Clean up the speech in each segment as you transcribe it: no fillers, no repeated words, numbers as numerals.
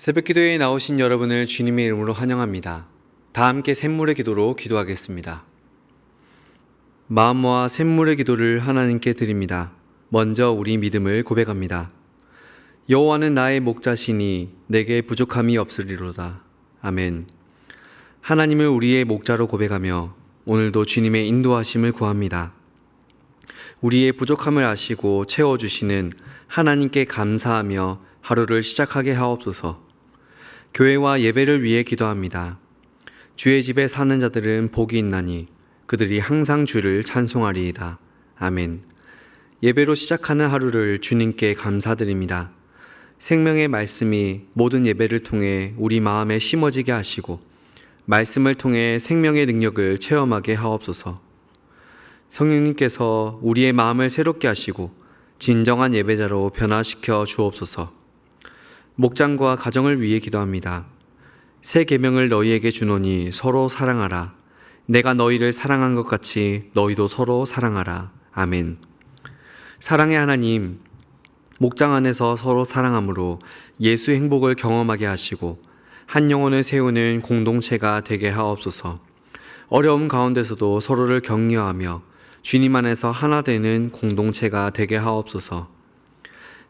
새벽기도에 나오신 여러분을 주님의 이름으로 환영합니다. 다 함께 샘물의 기도로 기도하겠습니다. 마음 모아 샘물의 기도를 하나님께 드립니다. 먼저 우리 믿음을 고백합니다. 여호와는 나의 목자시니 내게 부족함이 없으리로다. 아멘. 하나님을 우리의 목자로 고백하며 오늘도 주님의 인도하심을 구합니다. 우리의 부족함을 아시고 채워주시는 하나님께 감사하며 하루를 시작하게 하옵소서. 교회와 예배를 위해 기도합니다. 주의 집에 사는 자들은 복이 있나니 그들이 항상 주를 찬송하리이다. 아멘. 예배로 시작하는 하루를 주님께 감사드립니다. 생명의 말씀이 모든 예배를 통해 우리 마음에 심어지게 하시고 말씀을 통해 생명의 능력을 체험하게 하옵소서. 성령님께서 우리의 마음을 새롭게 하시고 진정한 예배자로 변화시켜 주옵소서. 목장과 가정을 위해 기도합니다. 새 계명을 너희에게 주노니 서로 사랑하라. 내가 너희를 사랑한 것 같이 너희도 서로 사랑하라. 아멘. 사랑의 하나님, 목장 안에서 서로 사랑함으로 예수의 행복을 경험하게 하시고 한 영혼을 세우는 공동체가 되게 하옵소서. 어려움 가운데서도 서로를 격려하며 주님 안에서 하나 되는 공동체가 되게 하옵소서.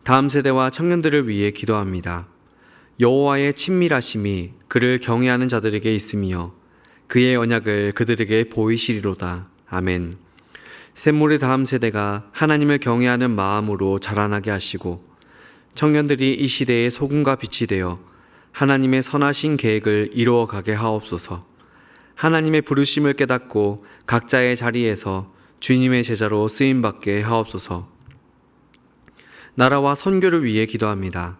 다음 세대와 청년들을 위해 기도합니다. 여호와의 친밀하심이 그를 경외하는 자들에게 있으며 그의 언약을 그들에게 보이시리로다. 아멘. 샘물의 다음 세대가 하나님을 경외하는 마음으로 자라나게 하시고 청년들이 이 시대의 소금과 빛이 되어 하나님의 선하신 계획을 이루어가게 하옵소서. 하나님의 부르심을 깨닫고 각자의 자리에서 주님의 제자로 쓰임받게 하옵소서. 나라와 선교를 위해 기도합니다.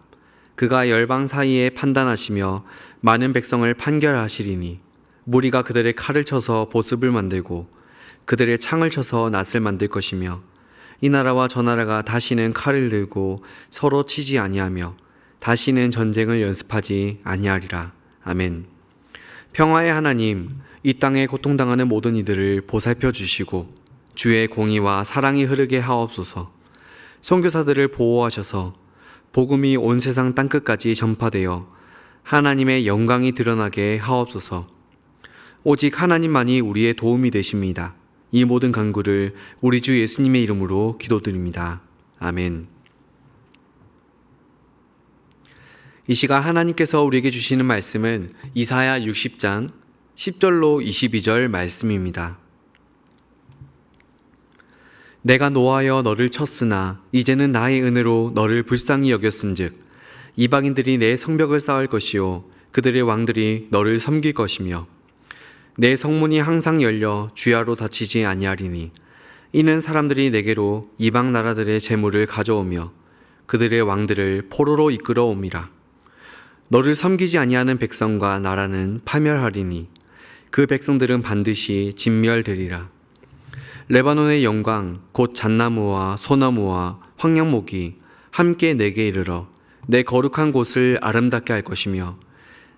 그가 열방 사이에 판단하시며 많은 백성을 판결하시리니 무리가 그들의 칼을 쳐서 보습을 만들고 그들의 창을 쳐서 낫을 만들 것이며 이 나라와 저 나라가 다시는 칼을 들고 서로 치지 아니하며 다시는 전쟁을 연습하지 아니하리라. 아멘. 평화의 하나님, 이 땅에 고통당하는 모든 이들을 보살펴 주시고 주의 공의와 사랑이 흐르게 하옵소서. 선교사들을 보호하셔서 복음이 온 세상 땅끝까지 전파되어 하나님의 영광이 드러나게 하옵소서. 오직 하나님만이 우리의 도움이 되십니다. 이 모든 간구를 우리 주 예수님의 이름으로 기도드립니다. 아멘. 이 시간 하나님께서 우리에게 주시는 말씀은 이사야 60장 10절로 22절 말씀입니다. 내가 노하여 너를 쳤으나 이제는 나의 은혜로 너를 불쌍히 여겼은즉 이방인들이 내 성벽을 쌓을 것이요 그들의 왕들이 너를 섬길 것이며 내 성문이 항상 열려 주야로 닫히지 아니하리니 이는 사람들이 내게로 이방 나라들의 재물을 가져오며 그들의 왕들을 포로로 이끌어옴이라. 너를 섬기지 아니하는 백성과 나라는 파멸하리니 그 백성들은 반드시 진멸되리라. 레바논의 영광 곧 잣나무와 소나무와 황량목이 함께 내게 이르러 내 거룩한 곳을 아름답게 할 것이며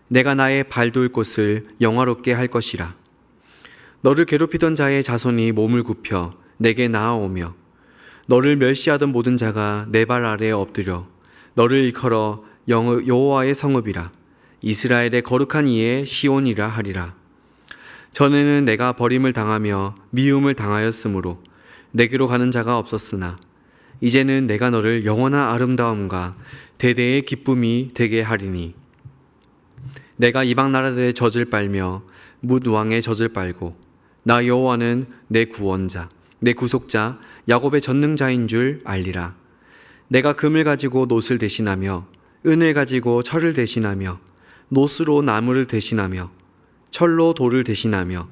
내가 나의 발둘 곳을 영화롭게 할 것이라. 너를 괴롭히던 자의 자손이 몸을 굽혀 내게 나아오며 너를 멸시하던 모든 자가 내 발 아래에 엎드려 너를 일컬어 여호와의 성읍이라 이스라엘의 거룩한 이의 시온이라 하리라. 전에는 내가 버림을 당하며 미움을 당하였으므로 내게로 가는 자가 없었으나 이제는 내가 너를 영원한 아름다움과 대대의 기쁨이 되게 하리니 내가 이방 나라들의 젖을 빨며 뭇 왕의 젖을 빨고 나 여호와는 내 구원자 내 구속자 야곱의 전능자인 줄 알리라. 내가 금을 가지고 놋을 대신하며 은을 가지고 철을 대신하며 놋으로 나무를 대신하며 철로 돌을 대신하며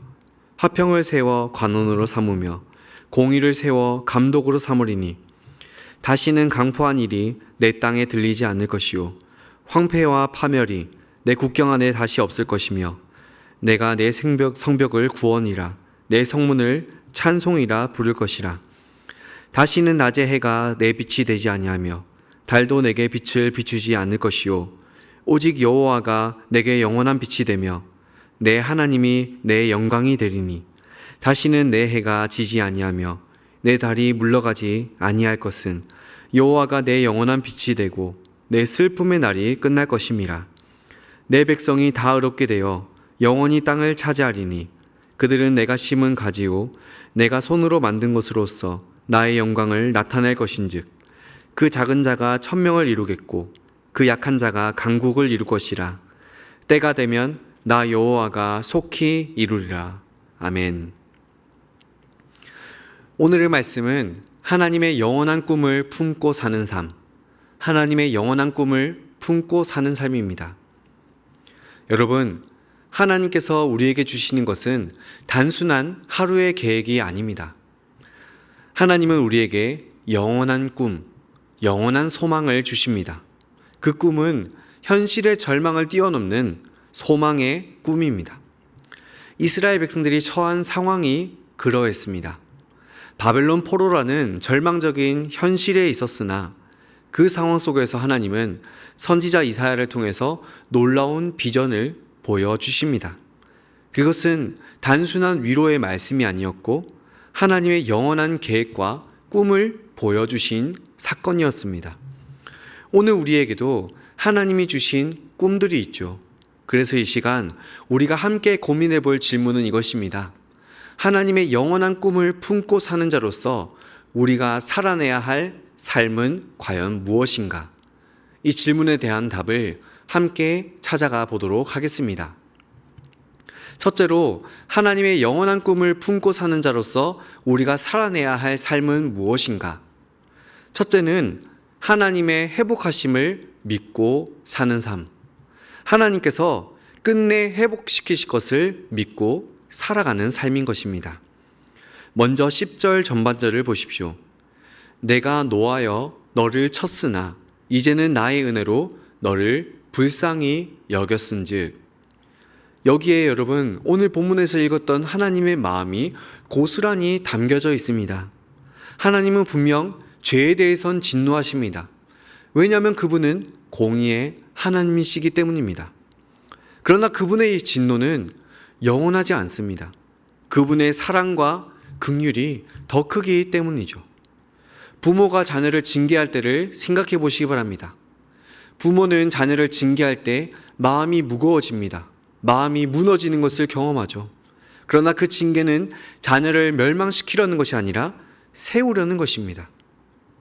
화평을 세워 관원으로 삼으며 공의를 세워 감독으로 삼으리니 다시는 강포한 일이 내 땅에 들리지 않을 것이요 황폐와 파멸이 내 국경 안에 다시 없을 것이며 내가 내 성벽을 구원이라 내 성문을 찬송이라 부를 것이라. 다시는 낮의 해가 내 빛이 되지 아니하며 달도 내게 빛을 비추지 않을 것이요 오직 여호와가 내게 영원한 빛이 되며 내 하나님이 내 영광이 되리니 다시는 내 해가 지지 아니하며 내 달이 물러가지 아니할 것은 여호와가 내 영원한 빛이 되고 내 슬픔의 날이 끝날 것임이라. 내 백성이 다 의롭게 되어 영원히 땅을 차지하리니 그들은 내가 심은 가지요 내가 손으로 만든 것으로서 나의 영광을 나타낼 것인즉 그 작은 자가 천명을 이루겠고 그 약한 자가 강국을 이룰 것이라. 때가 되면 나 여호와가 속히 이루리라. 아멘. 오늘의 말씀은 하나님의 영원한 꿈을 품고 사는 삶, 하나님의 영원한 꿈을 품고 사는 삶입니다. 여러분, 하나님께서 우리에게 주시는 것은 단순한 하루의 계획이 아닙니다. 하나님은 우리에게 영원한 꿈, 영원한 소망을 주십니다. 그 꿈은 현실의 절망을 뛰어넘는 소망의 꿈입니다. 이스라엘 백성들이 처한 상황이 그러했습니다. 바벨론 포로라는 절망적인 현실에 있었으나 그 상황 속에서 하나님은 선지자 이사야를 통해서 놀라운 비전을 보여주십니다. 그것은 단순한 위로의 말씀이 아니었고 하나님의 영원한 계획과 꿈을 보여주신 사건이었습니다. 오늘 우리에게도 하나님이 주신 꿈들이 있죠. 그래서 이 시간 우리가 함께 고민해 볼 질문은 이것입니다. 하나님의 영원한 꿈을 품고 사는 자로서 우리가 살아내야 할 삶은 과연 무엇인가? 이 질문에 대한 답을 함께 찾아가 보도록 하겠습니다. 첫째로 하나님의 영원한 꿈을 품고 사는 자로서 우리가 살아내야 할 삶은 무엇인가? 첫째는 하나님의 회복하심을 믿고 사는 삶. 하나님께서 끝내 회복시키실 것을 믿고 살아가는 삶인 것입니다. 먼저 10절 전반절을 보십시오. 내가 노하여 너를 쳤으나 이제는 나의 은혜로 너를 불쌍히 여겼은즉. 여기에 여러분 오늘 본문에서 읽었던 하나님의 마음이 고스란히 담겨져 있습니다. 하나님은 분명 죄에 대해선 진노하십니다. 왜냐하면 그분은 공의의 하나님이시기 때문입니다. 그러나 그분의 진노는 영원하지 않습니다. 그분의 사랑과 긍휼이 더 크기 때문이죠. 부모가 자녀를 징계할 때를 생각해 보시기 바랍니다. 부모는 자녀를 징계할 때 마음이 무거워집니다. 마음이 무너지는 것을 경험하죠. 그러나 그 징계는 자녀를 멸망시키려는 것이 아니라 세우려는 것입니다.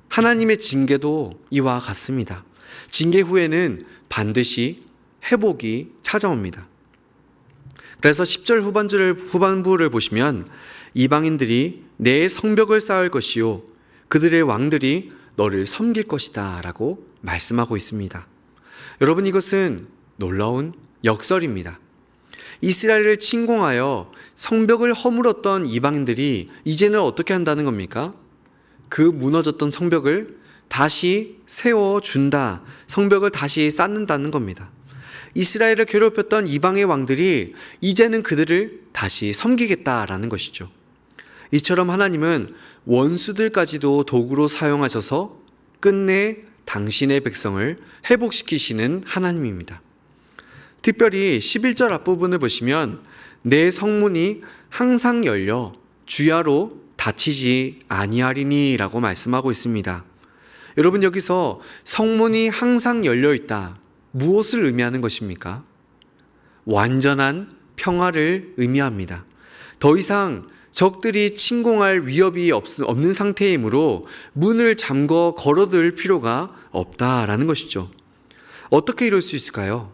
하나님의 징계도 이와 같습니다. 징계 후에는 반드시 회복이 찾아옵니다. 그래서 10절 후반부를 보시면 이방인들이 내 성벽을 쌓을 것이요 그들의 왕들이 너를 섬길 것이다 라고 말씀하고 있습니다. 여러분, 이것은 놀라운 역설입니다. 이스라엘을 침공하여 성벽을 허물었던 이방인들이 이제는 어떻게 한다는 겁니까? 그 무너졌던 성벽을 다시 세워준다. 성벽을 다시 쌓는다는 겁니다. 이스라엘을 괴롭혔던 이방의 왕들이 이제는 그들을 다시 섬기겠다라는 것이죠. 이처럼 하나님은 원수들까지도 도구로 사용하셔서 끝내 당신의 백성을 회복시키시는 하나님입니다. 특별히 11절 앞부분을 보시면 내 성문이 항상 열려 주야로 닫히지 아니하리니 라고 말씀하고 있습니다. 여러분, 여기서 성문이 항상 열려 있다. 무엇을 의미하는 것입니까? 완전한 평화를 의미합니다. 더 이상 적들이 침공할 위협이 없는 상태이므로 문을 잠궈 걸어둘 필요가 없다라는 것이죠. 어떻게 이럴 수 있을까요?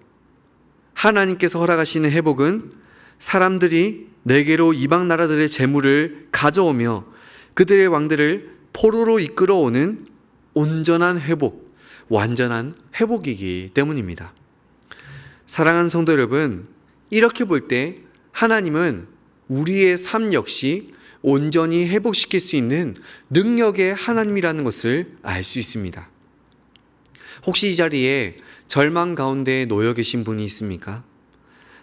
하나님께서 허락하시는 회복은 사람들이 내게로 이방 나라들의 재물을 가져오며 그들의 왕들을 포로로 이끌어오는 온전한 회복, 완전한 회복이기 때문입니다. 사랑하는 성도 여러분, 이렇게 볼 때 하나님은 우리의 삶 역시 온전히 회복시킬 수 있는 능력의 하나님이라는 것을 알 수 있습니다. 혹시 이 자리에 절망 가운데 놓여 계신 분이 있습니까?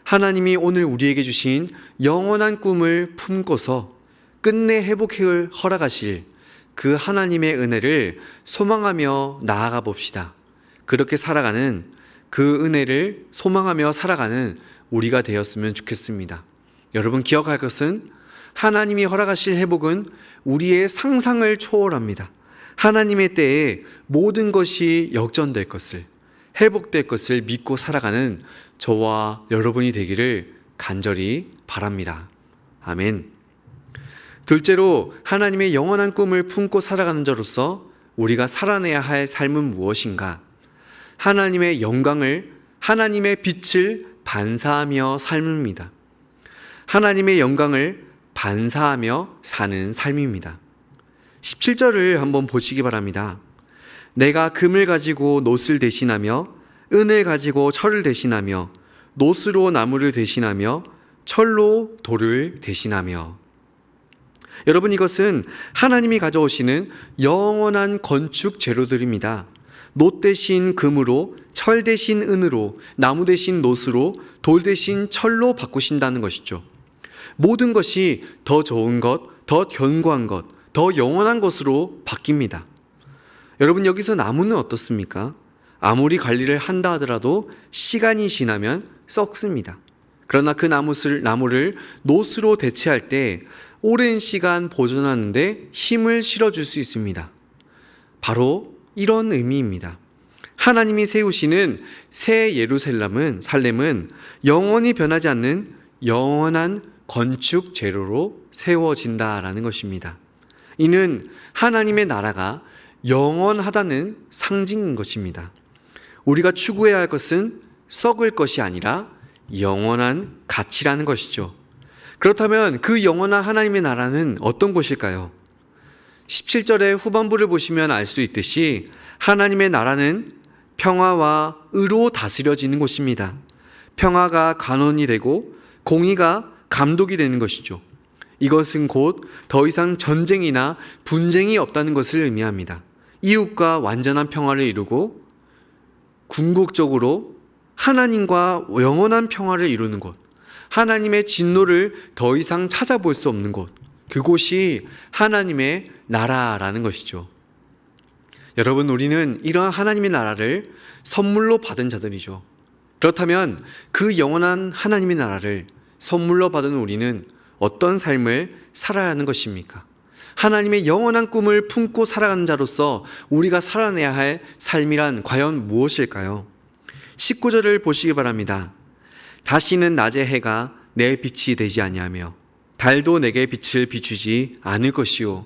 하나님이 오늘 우리에게 주신 영원한 꿈을 품고서 끝내 회복을 허락하실 그 하나님의 은혜를 소망하며 나아가 봅시다. 그렇게 살아가는 그 은혜를 소망하며 살아가는 우리가 되었으면 좋겠습니다. 여러분, 기억할 것은 하나님이 허락하실 회복은 우리의 상상을 초월합니다. 하나님의 때에 모든 것이 역전될 것을, 회복될 것을 믿고 살아가는 저와 여러분이 되기를 간절히 바랍니다. 아멘. 둘째로, 하나님의 영원한 꿈을 품고 살아가는 자로서 우리가 살아내야 할 삶은 무엇인가? 하나님의 영광을, 하나님의 빛을 반사하며 삶입니다. 하나님의 영광을 반사하며 사는 삶입니다. 17절을 한번 보시기 바랍니다. 내가 금을 가지고 놋을 대신하며 은을 가지고 철을 대신하며 놋으로 나무를 대신하며 철로 돌을 대신하며. 여러분, 이것은 하나님이 가져오시는 영원한 건축 재료들입니다. 놋 대신 금으로, 철 대신 은으로, 나무 대신 놋으로, 돌 대신 철로 바꾸신다는 것이죠. 모든 것이 더 좋은 것, 더 견고한 것, 더 영원한 것으로 바뀝니다. 여러분, 여기서 나무는 어떻습니까? 아무리 관리를 한다 하더라도 시간이 지나면 썩습니다. 그러나 그 나무를 놋으로 대체할 때 오랜 시간 보존하는데 힘을 실어줄 수 있습니다. 바로 이런 의미입니다. 하나님이 세우시는 새 살렘은 영원히 변하지 않는 영원한 건축 재료로 세워진다라는 것입니다. 이는 하나님의 나라가 영원하다는 상징인 것입니다. 우리가 추구해야 할 것은 썩을 것이 아니라 영원한 가치라는 것이죠. 그렇다면 그 영원한 하나님의 나라는 어떤 곳일까요? 17절의 후반부를 보시면 알 수 있듯이 하나님의 나라는 평화와 의로 다스려지는 곳입니다. 평화가 간원이 되고 공의가 감독이 되는 것이죠. 이것은 곧 더 이상 전쟁이나 분쟁이 없다는 것을 의미합니다. 이웃과 완전한 평화를 이루고 궁극적으로 하나님과 영원한 평화를 이루는 곳, 하나님의 진노를 더 이상 찾아볼 수 없는 곳, 그곳이 하나님의 나라라는 것이죠. 여러분, 우리는 이러한 하나님의 나라를 선물로 받은 자들이죠. 그렇다면 그 영원한 하나님의 나라를 선물로 받은 우리는 어떤 삶을 살아야 하는 것입니까? 하나님의 영원한 꿈을 품고 살아가는 자로서 우리가 살아내야 할 삶이란 과연 무엇일까요? 19절을 보시기 바랍니다. 다시는 낮의 해가 내 빛이 되지 아니하며 달도 내게 빛을 비추지 않을 것이요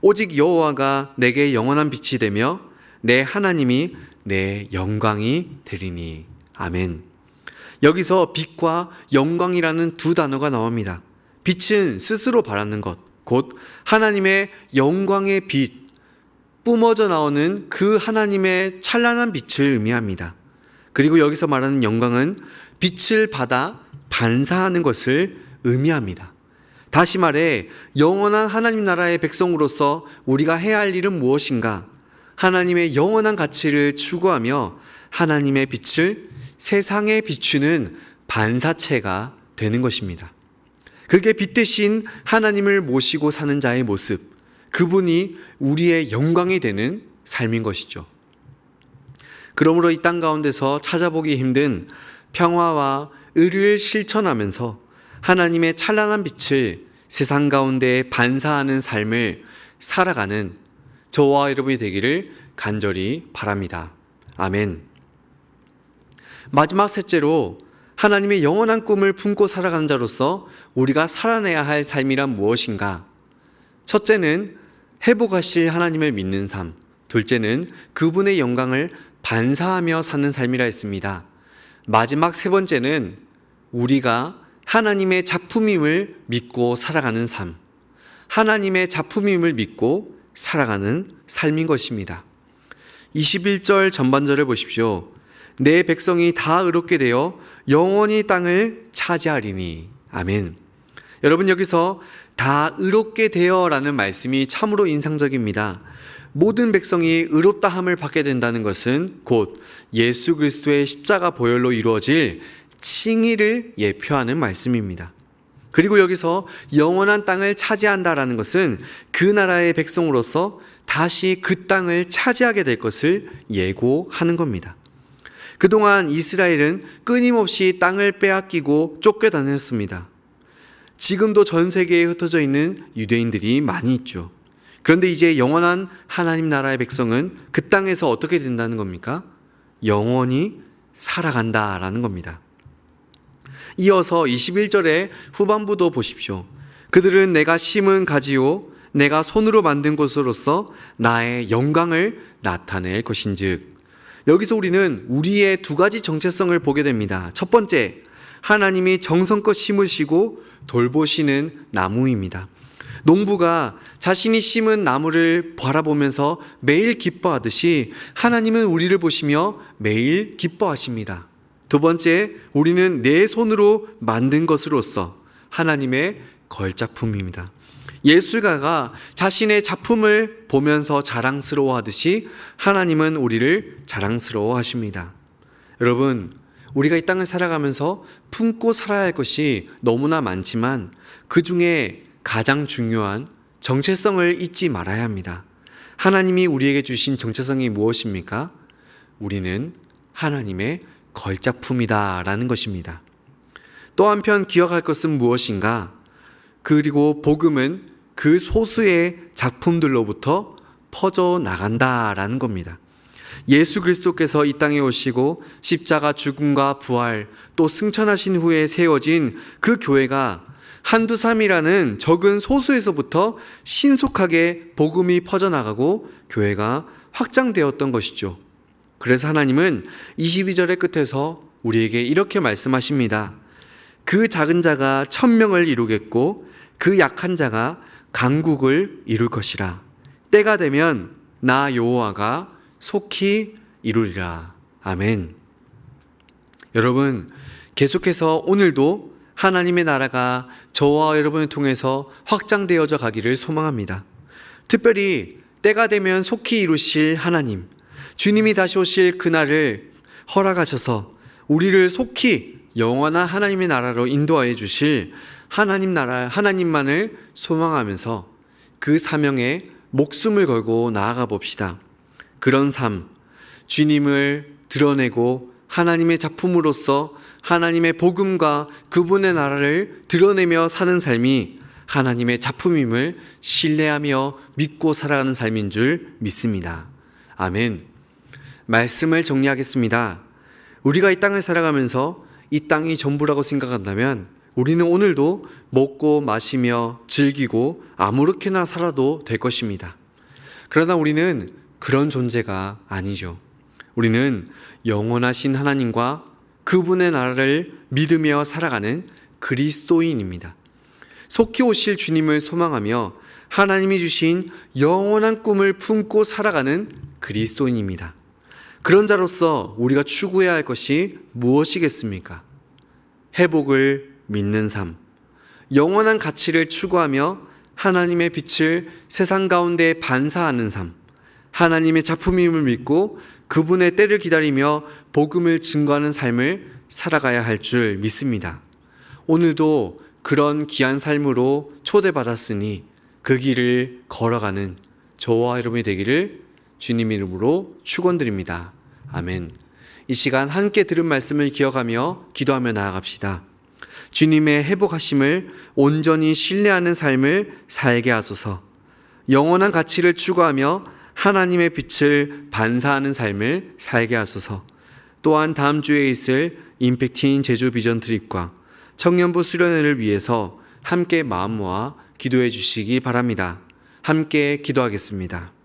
오직 여호와가 내게 영원한 빛이 되며 내 하나님이 내 영광이 되리니. 아멘. 여기서 빛과 영광이라는 두 단어가 나옵니다. 빛은 스스로 바라는 것, 곧 하나님의 영광의 빛, 뿜어져 나오는 그 하나님의 찬란한 빛을 의미합니다. 그리고 여기서 말하는 영광은 빛을 받아 반사하는 것을 의미합니다. 다시 말해 영원한 하나님 나라의 백성으로서 우리가 해야 할 일은 무엇인가? 하나님의 영원한 가치를 추구하며 하나님의 빛을 세상에 비추는 반사체가 되는 것입니다. 그게 빛 대신 하나님을 모시고 사는 자의 모습, 그분이 우리의 영광이 되는 삶인 것이죠. 그러므로 이 땅 가운데서 찾아보기 힘든 평화와 의를 실천하면서 하나님의 찬란한 빛을 세상 가운데 반사하는 삶을 살아가는 저와 여러분이 되기를 간절히 바랍니다. 아멘. 마지막 셋째로, 하나님의 영원한 꿈을 품고 살아가는 자로서 우리가 살아내야 할 삶이란 무엇인가? 첫째는 회복하실 하나님을 믿는 삶, 둘째는 그분의 영광을 반사하며 사는 삶이라 했습니다. 마지막 세 번째는 우리가 하나님의 작품임을 믿고 살아가는 삶, 하나님의 작품임을 믿고 살아가는 삶인 것입니다. 21절 전반절을 보십시오. 내 백성이 다 의롭게 되어 영원히 땅을 차지하리니. 아멘. 여러분, 여기서 다 의롭게 되어라는 말씀이 참으로 인상적입니다. 모든 백성이 의롭다함을 받게 된다는 것은 곧 예수 그리스도의 십자가 보혈로 이루어질 칭의를 예표하는 말씀입니다. 그리고 여기서 영원한 땅을 차지한다라는 것은 그 나라의 백성으로서 다시 그 땅을 차지하게 될 것을 예고하는 겁니다. 그동안 이스라엘은 끊임없이 땅을 빼앗기고 쫓겨다녔습니다. 지금도 전 세계에 흩어져 있는 유대인들이 많이 있죠. 그런데 이제 영원한 하나님 나라의 백성은 그 땅에서 어떻게 된다는 겁니까? 영원히 살아간다라는 겁니다. 이어서 21절의 후반부도 보십시오. 그들은 내가 심은 가지요 내가 손으로 만든 것으로서 나의 영광을 나타낼 것인즉. 여기서 우리는 우리의 두 가지 정체성을 보게 됩니다. 첫 번째, 하나님이 정성껏 심으시고 돌보시는 나무입니다. 농부가 자신이 심은 나무를 바라보면서 매일 기뻐하듯이 하나님은 우리를 보시며 매일 기뻐하십니다. 두 번째, 우리는 내 손으로 만든 것으로서 하나님의 걸작품입니다. 예술가가 자신의 작품을 보면서 자랑스러워하듯이 하나님은 우리를 자랑스러워하십니다. 여러분, 우리가 이 땅을 살아가면서 품고 살아야 할 것이 너무나 많지만 그 중에 가장 중요한 정체성을 잊지 말아야 합니다. 하나님이 우리에게 주신 정체성이 무엇입니까? 우리는 하나님의 걸작품이다라는 것입니다. 또 한편 기억할 것은 무엇인가? 그리고 복음은 그 소수의 작품들로부터 퍼져나간다라는 겁니다. 예수 그리스도께서 이 땅에 오시고 십자가 죽음과 부활 또 승천하신 후에 세워진 그 교회가 한두 삼이라는 적은 소수에서부터 신속하게 복음이 퍼져나가고 교회가 확장되었던 것이죠. 그래서 하나님은 22절의 끝에서 우리에게 이렇게 말씀하십니다. 그 작은 자가 1000명을 이루겠고 그 약한 자가 강국을 이룰 것이라. 때가 되면 나 여호와가 속히 이루리라. 아멘. 여러분, 계속해서 오늘도 하나님의 나라가 저와 여러분을 통해서 확장되어져 가기를 소망합니다. 특별히 때가 되면 속히 이루실 하나님, 주님이 다시 오실 그날을 허락하셔서 우리를 속히 영원한 하나님의 나라로 인도하여 주실 하나님 나라, 하나님만을 소망하면서 그 사명에 목숨을 걸고 나아가 봅시다. 그런 삶, 주님을 드러내고 하나님의 작품으로서 하나님의 복음과 그분의 나라를 드러내며 사는 삶이 하나님의 작품임을 신뢰하며 믿고 살아가는 삶인 줄 믿습니다. 아멘. 말씀을 정리하겠습니다. 우리가 이 땅을 살아가면서 이 땅이 전부라고 생각한다면 우리는 오늘도 먹고 마시며 즐기고 아무렇게나 살아도 될 것입니다. 그러나 우리는 그런 존재가 아니죠. 우리는 영원하신 하나님과 그분의 나라를 믿으며 살아가는 그리스도인입니다. 속히 오실 주님을 소망하며 하나님이 주신 영원한 꿈을 품고 살아가는 그리스도인입니다. 그런 자로서 우리가 추구해야 할 것이 무엇이겠습니까? 회복을 믿는 삶, 영원한 가치를 추구하며 하나님의 빛을 세상 가운데 반사하는 삶, 하나님의 작품임을 믿고 그분의 때를 기다리며 복음을 증거하는 삶을 살아가야 할 줄 믿습니다. 오늘도 그런 귀한 삶으로 초대받았으니 그 길을 걸어가는 저와 여러분이 되기를 주님 이름으로 축원드립니다. 아멘. 이 시간 함께 들은 말씀을 기억하며 기도하며 나아갑시다. 주님의 회복하심을 온전히 신뢰하는 삶을 살게 하소서. 영원한 가치를 추구하며 하나님의 빛을 반사하는 삶을 살게 하소서. 또한 다음 주에 있을 임팩트인 제주 비전 트립과 청년부 수련회를 위해서 함께 마음 모아 기도해 주시기 바랍니다. 함께 기도하겠습니다.